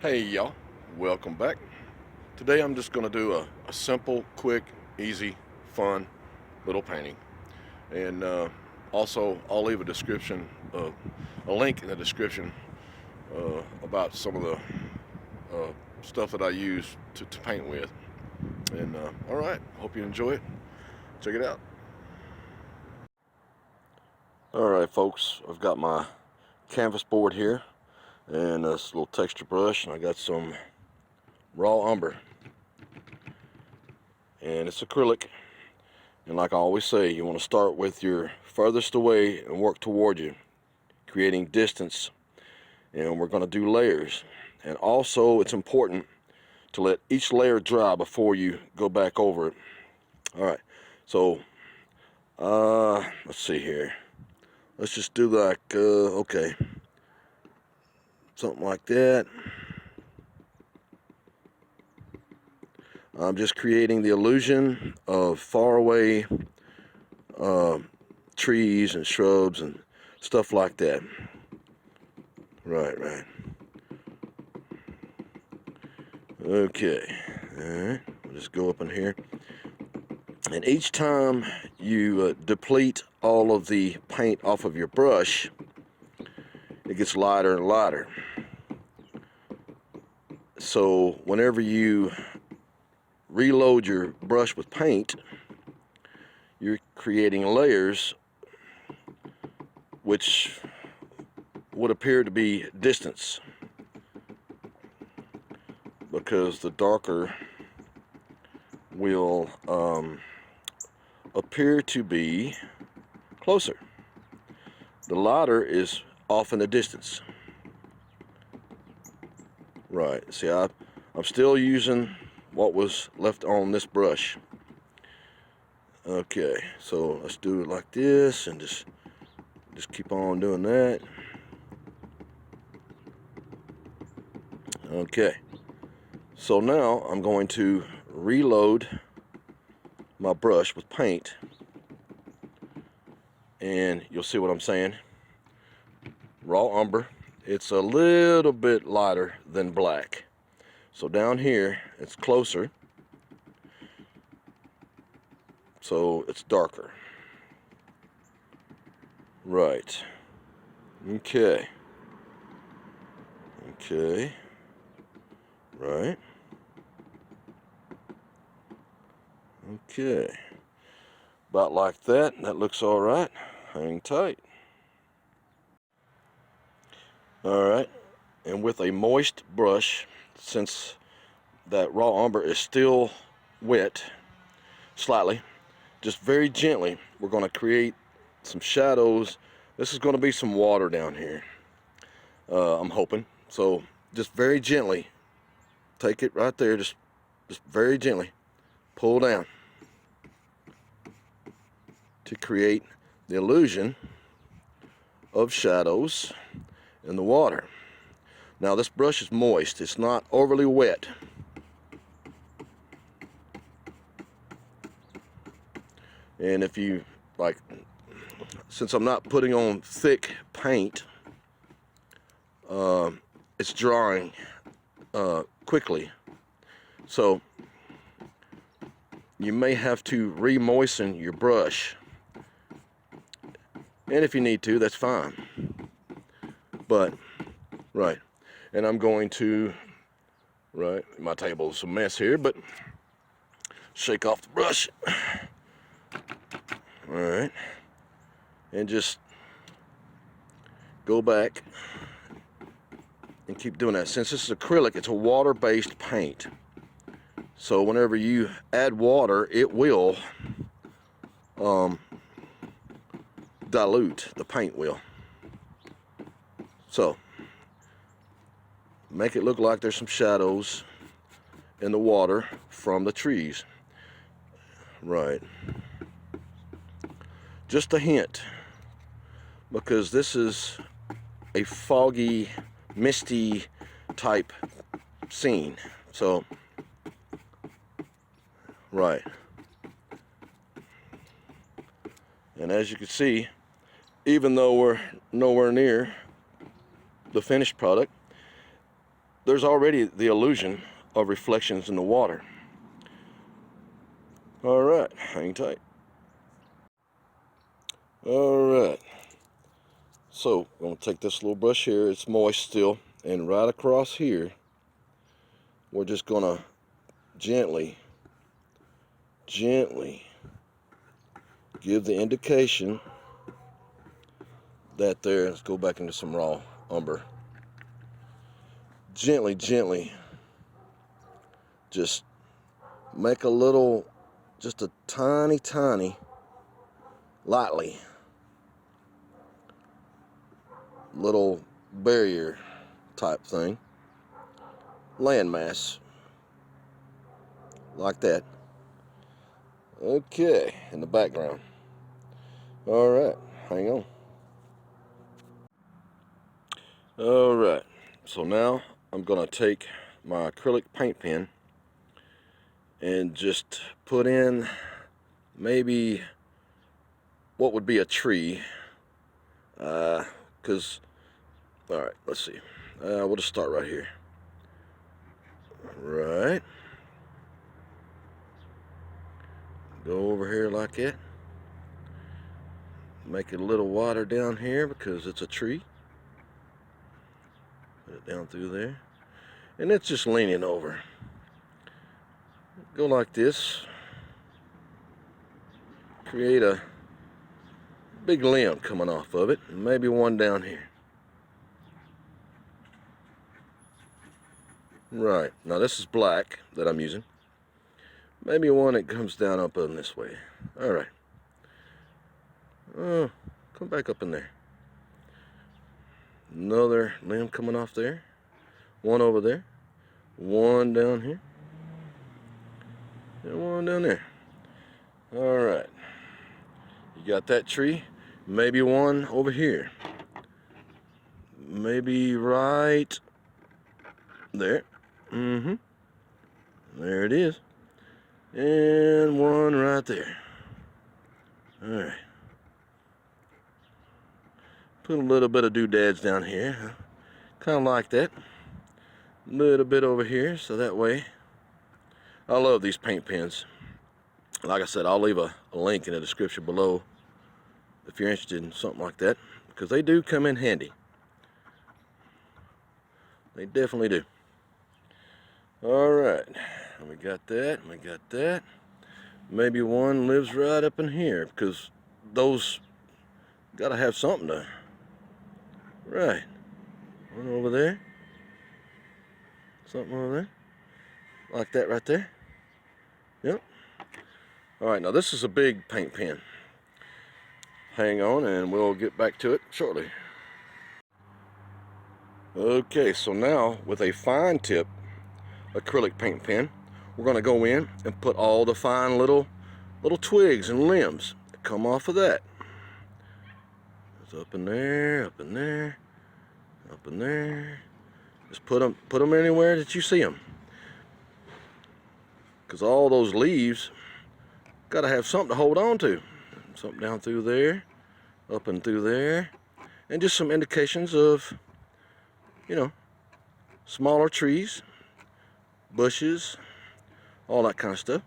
Hey y'all, welcome back. Today I'm just going to do a simple, quick, easy, fun little painting. And also I'll leave a link in the description about some of the stuff that I use to paint with. And alright, hope you enjoy it. Check it out. Alright folks, I've got my canvas board here and this little texture brush, and I got some raw umber. And it's acrylic. And like I always say, you want to start with your furthest away and work toward you, creating distance. And we're going to do layers. And also, it's important to let each layer dry before you go back over it. All right. So, let's see here. Let's just do like, okay, something like that. I'm just creating the illusion of far away trees and shrubs and stuff like that. Right. Okay. Alright. We'll just go up in here. And each time you deplete all of the paint off of your brush, it gets lighter and lighter. So whenever you reload your brush with paint, you're creating layers which would appear to be distance, because the darker will appear to be closer. The lighter is often a distance. Right, see, I'm still using what was left on this brush. Okay, so let's do it like this and just keep on doing that. Okay, so now I'm going to reload my brush with paint, and you'll see what I'm saying. Raw umber, it's a little bit lighter than black. So down here, it's closer, so it's darker. Right. Okay. Right. Okay. About like that. That looks all right. Hang tight. All right. And with a moist brush, since that raw umber is still wet, slightly, just very gently, we're going to create some shadows. This is going to be some water down here, I'm hoping. So just very gently, take it right there, just very gently pull down to create the illusion of shadows in the water. Now this brush is moist, it's not overly wet. And if you like, since I'm not putting on thick paint, it's drying quickly, so you may have to re-moisten your brush, and if you need to, that's fine. But right, and I'm going to, right, my table's a mess here, but shake off the brush. All right, and just go back and keep doing that. Since this is acrylic, it's a water-based paint, so whenever you add water, it will dilute, the paint will. So make it look like there's some shadows in the water from the trees. Right. Just a hint, because this is a foggy, misty type scene. So, right. And as you can see, even though we're nowhere near the finished product, there's already the illusion of reflections in the water. All right, hang tight. All right, so I'm gonna take this little brush here, it's moist still, and right across here, we're just gonna gently give the indication that there, let's go back into some raw umber. Gently, just make a little, just a tiny, lightly, little barrier type thing, landmass, like that. Okay, in the background. All right, hang on. All right, so now I'm gonna take my acrylic paint pen and just put in maybe what would be a tree, because, all right, let's see, we'll just start right here. Right, go over here like that, make it a little wider down here because it's a tree, put it down through there, and it's just leaning over. Go like this, create a big limb coming off of it, and maybe one down here. Right, now this is black that I'm using. Maybe one that comes down up in this way. All right. Oh, come back up in there. Another limb coming off there. One over there. One down here. And one down there. All right. You got that tree. Maybe one over here. Maybe right there. There it is. And one right there. All right. Put a little bit of doodads down here. Kind of like that. A little bit over here, so that way. I love these paint pens. Like I said, I'll leave a link in the description below if you're interested in something like that, because they do come in handy. They definitely do. All right, we got that, we got that. Maybe one lives right up in here, because those gotta have something to. Right, one over there, something over there, like that right there. Yep. All right, now this is a big paint pen. Hang on and we'll get back to it shortly. Okay, so now with a fine tip acrylic paint pen, we're going to go in and put all the fine little twigs and limbs that come off of that. It's up in there, up in there, up in there. Just put them anywhere that you see them, because all those leaves got to have something to hold on to. Something down through there, up and through there, and just some indications of, you know, smaller trees, bushes, all that kind of stuff,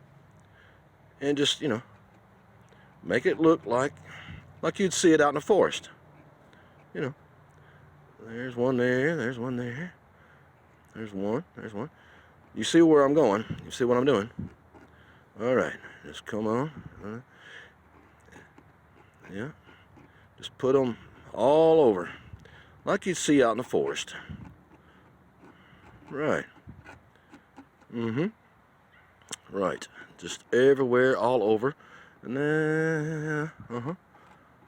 and just, you know, make it look like you'd see it out in the forest. You know, there's one there, there's one there, there's one. You see where I'm going? You see what I'm doing? All right, just come on. Yeah, just put them all over, like you'd see out in the forest. Right. Right. Just everywhere, all over. And then,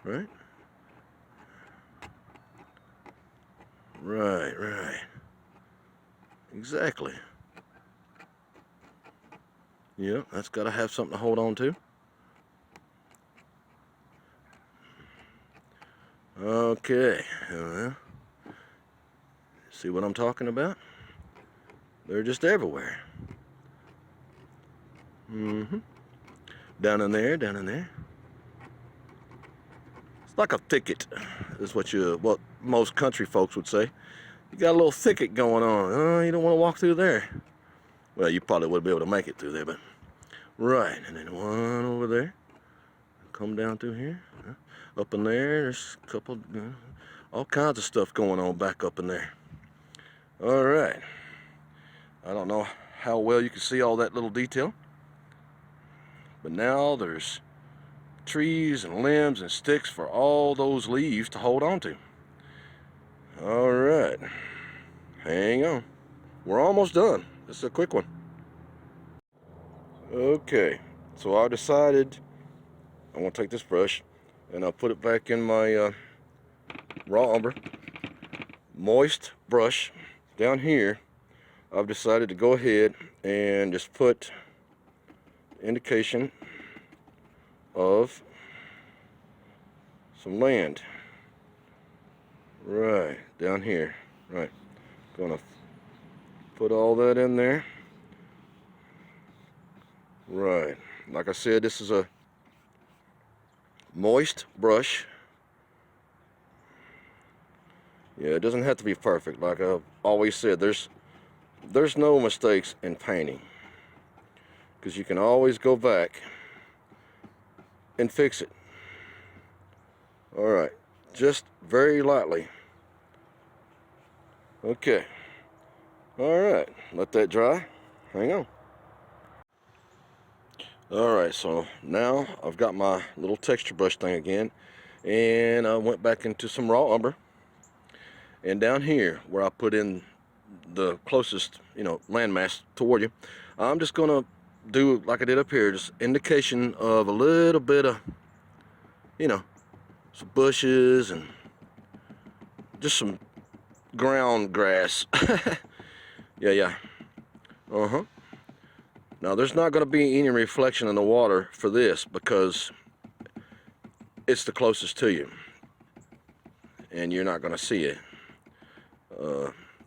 right. Right. Exactly. Yep, that's got to have something to hold on to. Okay. See what I'm talking about? They're just everywhere. Down in there. It's like a thicket, is what most country folks would say. you got a little thicket going on. Oh, you don't want to walk through there. Well, you probably would be able to make it through there, but right. And then one over there. Come down through here. Up in there, there's a couple, all kinds of stuff going on back up in there. All right. I don't know how well you can see all that little detail, but now there's trees and limbs and sticks for all those leaves to hold on to. All right. Hang on. We're almost done. This is a quick one. Okay. So I decided I want to take this brush and I'll put it back in my raw umber moist brush. Down here I've decided to go ahead and just put indication of some land right down here. Right, gonna put all that in there. Right, like I said, this is a moist brush. Yeah, it doesn't have to be perfect. Like I've always said, there's no mistakes in painting, because you can always go back and fix it. All right, just very lightly. Okay. All right, let that dry. Hang on. All right, so now I've got my little texture brush thing again, and I went back into some raw umber, and down here where I put in the closest, landmass toward you, I'm just gonna do like I did up here, just indication of a little bit of, some bushes and just some ground grass. Yeah. Now there's not going to be any reflection in the water for this because it's the closest to you and you're not going to see it.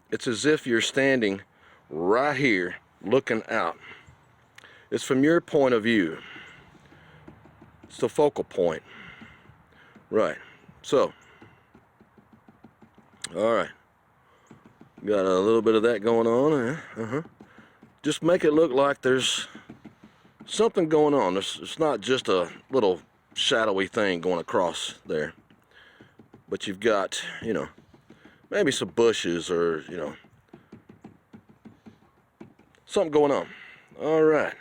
It's as if you're standing right here looking out. It's from your point of view. It's the focal point. Right. So, all right. Got a little bit of that going on. Just make it look like there's something going on. It's not just a little shadowy thing going across there. But you've got, maybe some bushes or, something going on. All right.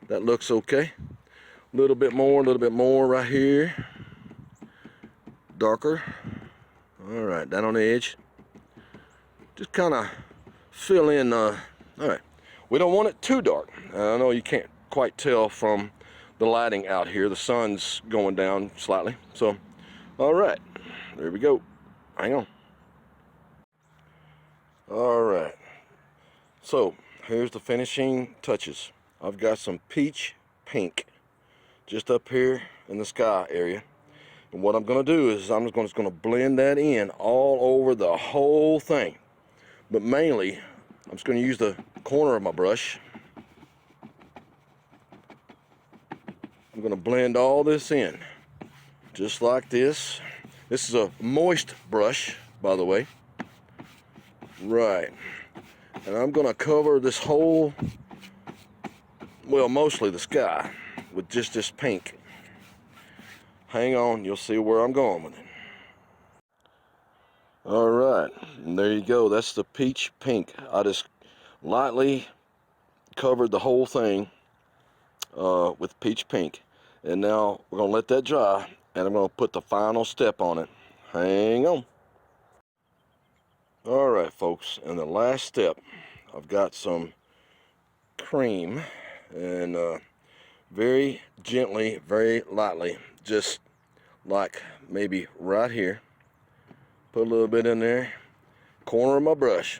That looks okay. A little bit more right here. Darker. All right, down on the edge. Just kind of fill in. All right. We don't want it too dark. I know you can't quite tell from the lighting out here. The sun's going down slightly. So, all right. There we go. Hang on. All right. So, here's the finishing touches. I've got some peach pink just up here in the sky area. And what I'm going to do is I'm just going to blend that in all over the whole thing. But mainly, I'm just going to use the corner of my brush. I'm going to blend all this in, just like this. This is a moist brush, by the way. Right. And I'm going to cover this whole, well, mostly the sky, with just this pink. Hang on, you'll see where I'm going with it. All right, and there you go. That's the peach pink. I just lightly covered the whole thing with peach pink. And now we're gonna let that dry, and I'm gonna put the final step on it. Hang on. All right, folks, and the last step, I've got some cream, and very gently, very lightly, just like maybe right here, put a little bit in there, corner of my brush,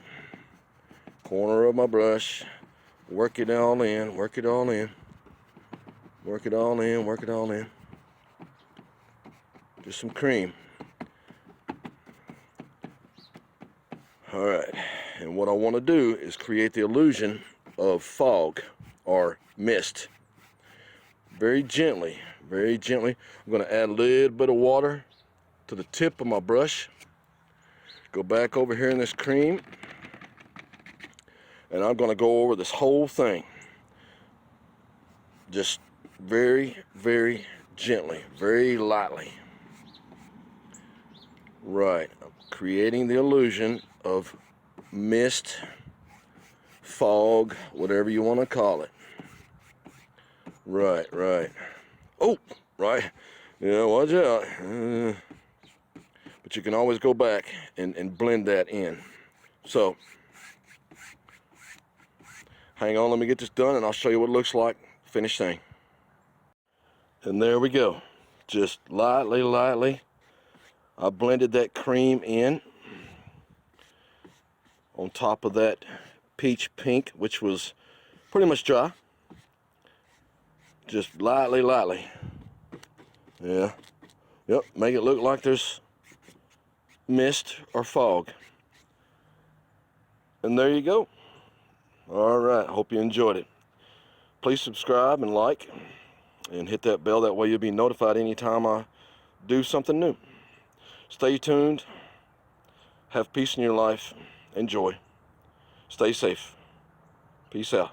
work it all in, work it all in, work it all in, work it all in. Just some cream. All right, and what I want to do is create the illusion of fog or mist. Very gently, very gently. I'm going to add a little bit of water to the tip of my brush, Go back over here in this cream, and I'm going to go over this whole thing. Just very, very gently, very lightly. Right, I'm creating the illusion of mist, fog, whatever you want to call it. Right. Oh, right. Yeah, watch out. But you can always go back and blend that in. So, hang on, let me get this done and I'll show you what it looks like. Finished thing. And there we go. Just lightly. I blended that cream in on top of that peach pink, which was pretty much dry. Just lightly. Yeah. Yep, make it look like there's mist or fog. And there you go. All right, hope you enjoyed it. Please subscribe and like and hit that bell. That way you'll be notified anytime I do something new. Stay tuned. Have peace in your life. Enjoy. Stay safe. Peace out.